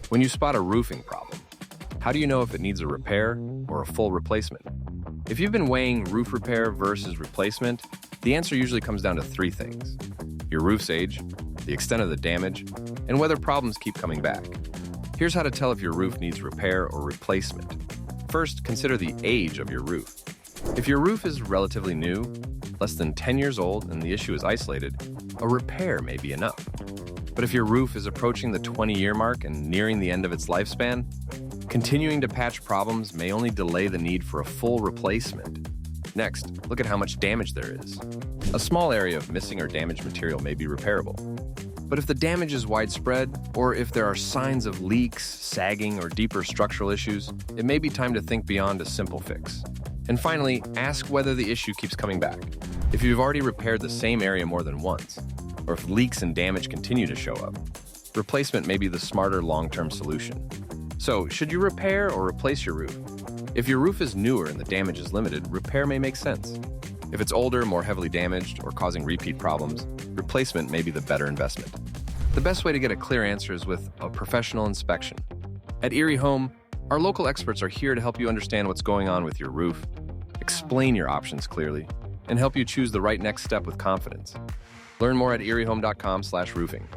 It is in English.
When you spot a roofing problem, how do you know if it needs a repair or a full replacement? If you've been weighing roof repair versus replacement, the answer usually comes down to three things: your roof's age, the extent of the damage, and whether problems keep coming back. Here's how to tell if your roof needs repair or replacement. First, consider the age of your roof. If your roof is relatively new, less than 10 years old, and the issue is isolated, a repair may be enough. But if your roof is approaching the 20-year mark and nearing the end of its lifespan, continuing to patch problems may only delay the need for a full replacement. Next, look at how much damage there is. A small area of missing or damaged material may be repairable. But if the damage is widespread, or if there are signs of leaks, sagging, or deeper structural issues, it may be time to think beyond a simple fix. And finally, ask whether the issue keeps coming back. If you've already repaired the same area more than once, or if leaks and damage continue to show up, replacement may be the smarter long-term solution. So, should you repair or replace your roof? If your roof is newer and the damage is limited, repair may make sense. If it's older, more heavily damaged, or causing repeat problems, replacement may be the better investment. The best way to get a clear answer is with a professional inspection. At Erie Home, our local experts are here to help you understand what's going on with your roof, explain your options clearly, and help you choose the right next step with confidence. Learn more at eriehome.com/roofing.